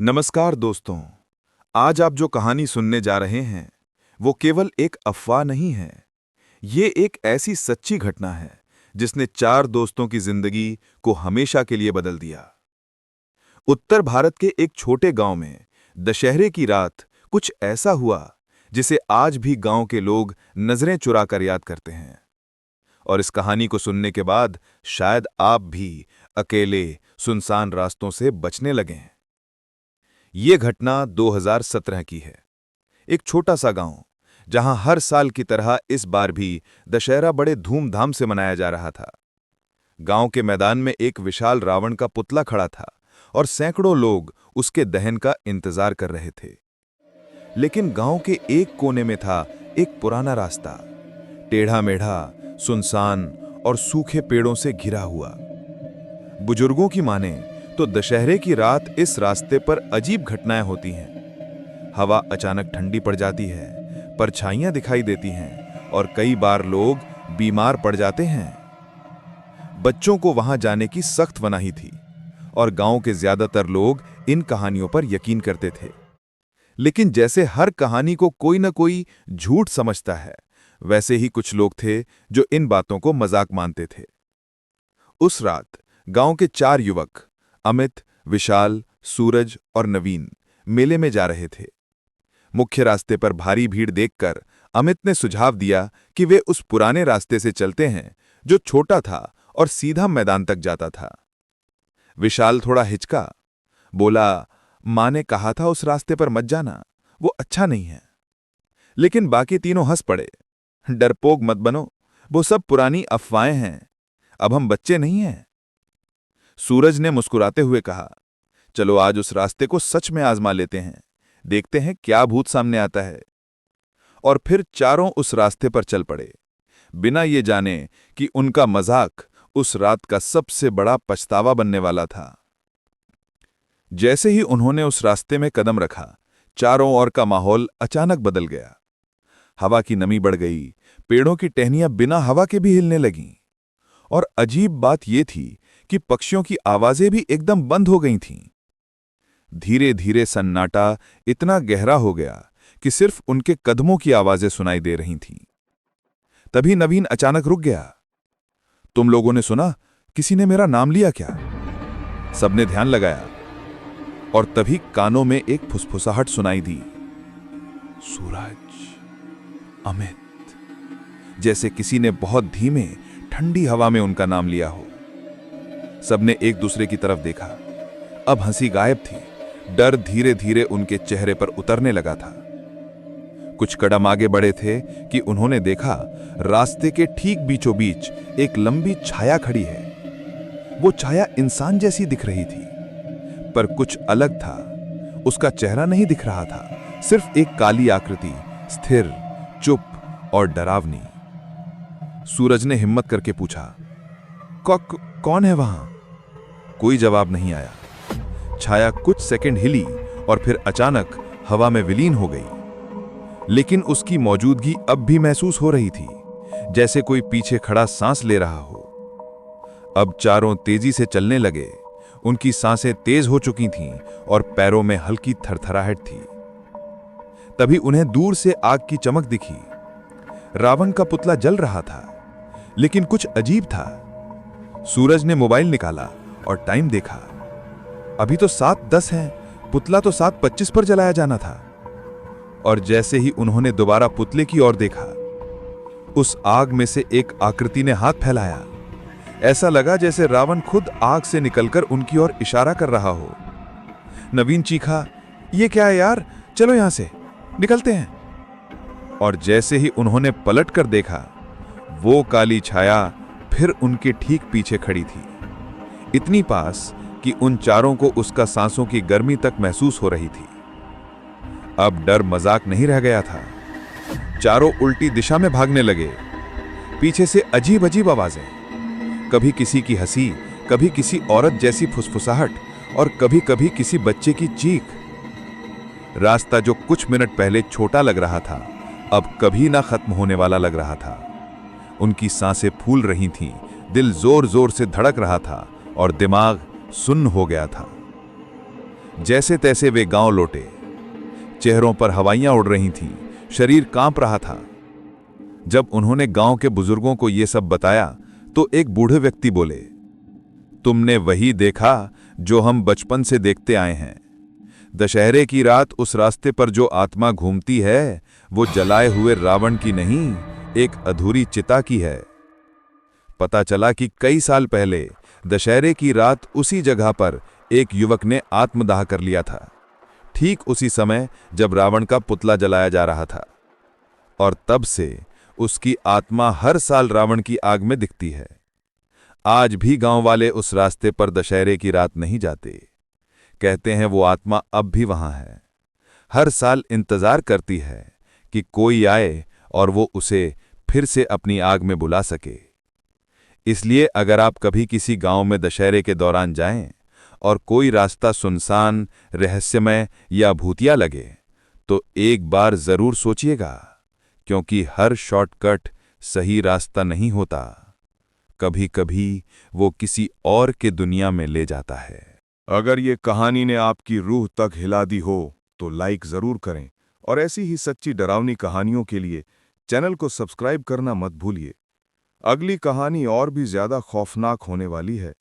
नमस्कार दोस्तों। आज आप जो कहानी सुनने जा रहे हैं वो केवल एक अफवाह नहीं है। ये एक ऐसी सच्ची घटना है जिसने 4 दोस्तों की जिंदगी को हमेशा के लिए बदल दिया। उत्तर भारत के एक छोटे गांव में दशहरे की रात कुछ ऐसा हुआ जिसे आज भी गांव के लोग नजरें चुरा कर याद करते हैं। और इस कहानी को सुनने के बाद शायद आप भी अकेले सुनसान रास्तों से बचने लगें। ये घटना 2017 की है। एक छोटा सा गांव जहां हर साल की तरह इस बार भी दशहरा बड़े धूमधाम से मनाया जा रहा था। गांव के मैदान में एक विशाल रावण का पुतला खड़ा था और सैकड़ों लोग उसके दहन का इंतजार कर रहे थे। लेकिन गांव के एक कोने में था एक पुराना रास्ता, टेढ़ा मेढ़ा, सुनसान और सूखे पेड़ों से घिरा हुआ। बुजुर्गों की माने तो दशहरे की रात इस रास्ते पर अजीब घटनाएं होती हैं। हवा अचानक ठंडी पड़ जाती है, परछाइयां दिखाई देती हैं और कई बार लोग बीमार पड़ जाते हैं। बच्चों को वहां जाने की सख्त मनाही थी और गांव के ज्यादातर लोग इन कहानियों पर यकीन करते थे। लेकिन जैसे हर कहानी को कोई न कोई झूठ समझता है, वैसे ही कुछ लोग थे जो इन बातों को मजाक मानते थे। उस रात गांव के 4 युवक अमित, विशाल, सूरज और नवीन मेले में जा रहे थे। मुख्य रास्ते पर भारी भीड़ देखकर अमित ने सुझाव दिया कि वे उस पुराने रास्ते से चलते हैं जो छोटा था और सीधा मैदान तक जाता था। विशाल थोड़ा हिचका, बोला, मां ने कहा था उस रास्ते पर मत जाना, वो अच्छा नहीं है। लेकिन बाकी तीनों हंस पड़े। डरपोक मत बनो, वो सब पुरानी अफवाहें हैं, अब हम बच्चे नहीं हैं। सूरज ने मुस्कुराते हुए कहा, चलो आज उस रास्ते को सच में आजमा लेते हैं, देखते हैं क्या भूत सामने आता है। और फिर चारों उस रास्ते पर चल पड़े, बिना ये जाने कि उनका मजाक उस रात का सबसे बड़ा पछतावा बनने वाला था। जैसे ही उन्होंने उस रास्ते में कदम रखा, चारों ओर का माहौल अचानक बदल गया। हवा की नमी बढ़ गई, पेड़ों की टहनियां बिना हवा के भी हिलने लगीं। और अजीब बात यह थी कि पक्षियों की आवाजें भी एकदम बंद हो गई थीं। धीरे धीरे सन्नाटा इतना गहरा हो गया कि सिर्फ उनके कदमों की आवाजें सुनाई दे रही थीं। तभी नवीन अचानक रुक गया। तुम लोगों ने सुना, किसी ने मेरा नाम लिया क्या? सबने ध्यान लगाया और तभी कानों में एक फुसफुसाहट सुनाई दी, सूरज, अमित। जैसे किसी ने बहुत धीमे ठंडी हवा में उनका नाम लिया हो। सबने एक दूसरे की तरफ देखा। अब हंसी गायब थी, डर धीरे धीरे उनके चेहरे पर उतरने लगा था। कुछ कदम आगे बढ़े थे कि उन्होंने देखा, रास्ते के ठीक बीचों बीच एक लंबी छाया खड़ी है। वो छाया इंसान जैसी दिख रही थी, पर कुछ अलग था। उसका चेहरा नहीं दिख रहा था, सिर्फ एक काली आकृति, स्थिर, चुप और डरावनी। सूरज ने हिम्मत करके पूछा, कौन है वहां? कोई जवाब नहीं आया। छाया कुछ सेकंड हिली और फिर अचानक हवा में विलीन हो गई। लेकिन उसकी मौजूदगी अब भी महसूस हो रही थी, जैसे कोई पीछे खड़ा सांस ले रहा हो। अब चारों तेजी से चलने लगे। उनकी सांसें तेज हो चुकी थीं और पैरों में हल्की थरथराहट थी। तभी उन्हें दूर से आग की चमक दिखी। रावण का पुतला जल रहा था, लेकिन कुछ अजीब था। सूरज ने मोबाइल निकाला और टाइम देखा। अभी तो 7:10 है, पुतला तो 7:25 पर जलाया जाना था। और जैसे ही उन्होंने दोबारा पुतले की ओर देखा, उस आग में से एक आकृति ने हाथ फैलाया। ऐसा लगा जैसे रावण खुद आग से निकलकर उनकी ओर इशारा कर रहा हो। नवीन चीखा, ये क्या है यार, चलो यहां से निकलते हैं। और जैसे ही उन्होंने पलट कर देखा, वो काली छाया फिर उनके ठीक पीछे खड़ी थी, इतनी पास कि उन चारों को उसका सांसों की गर्मी तक महसूस हो रही थी। अब डर मजाक नहीं रह गया था। चारों उल्टी दिशा में भागने लगे। पीछे से अजीब अजीब आवाजें, कभी किसी की हंसी, कभी किसी औरत जैसी फुसफुसाहट और कभी कभी किसी बच्चे की चीख। रास्ता जो कुछ मिनट पहले छोटा लग रहा था, अब कभी ना खत्म होने वाला लग रहा था। उनकी सांसें फूल रही थीं, दिल जोर जोर से धड़क रहा था और दिमाग सुन्न हो गया था। जैसे तैसे वे गांव लौटे। चेहरों पर हवाइयां उड़ रही थीं, शरीर कांप रहा था। जब उन्होंने गांव के बुजुर्गों को यह सब बताया तो एक बूढ़े व्यक्ति बोले, तुमने वही देखा जो हम बचपन से देखते आए हैं। दशहरे की रात उस रास्ते पर जो आत्मा घूमती है वो जलाए हुए रावण की नहीं, एक अधूरी चिता की है। पता चला कि कई साल पहले दशहरे की रात उसी जगह पर एक युवक ने आत्मदाह कर लिया था, ठीक उसी समय जब रावण का पुतला जलाया जा रहा था। और तब से उसकी आत्मा हर साल रावण की आग में दिखती है। आज भी गांव वाले उस रास्ते पर दशहरे की रात नहीं जाते। कहते हैं वो आत्मा अब भी वहां है, हर साल इंतजार करती है कि कोई आए और वो उसे फिर से अपनी आग में बुला सके। इसलिए अगर आप कभी किसी गांव में दशहरे के दौरान जाएं और कोई रास्ता सुनसान, रहस्यमय या भूतिया लगे तो एक बार जरूर सोचिएगा, क्योंकि हर शॉर्टकट सही रास्ता नहीं होता। कभी कभी वो किसी और के दुनिया में ले जाता है। अगर ये कहानी ने आपकी रूह तक हिला दी हो तो लाइक जरूर करें और ऐसी ही सच्ची डरावनी कहानियों के लिए चैनल को सब्सक्राइब करना मत भूलिए। अगली कहानी और भी ज्यादा खौफनाक होने वाली है।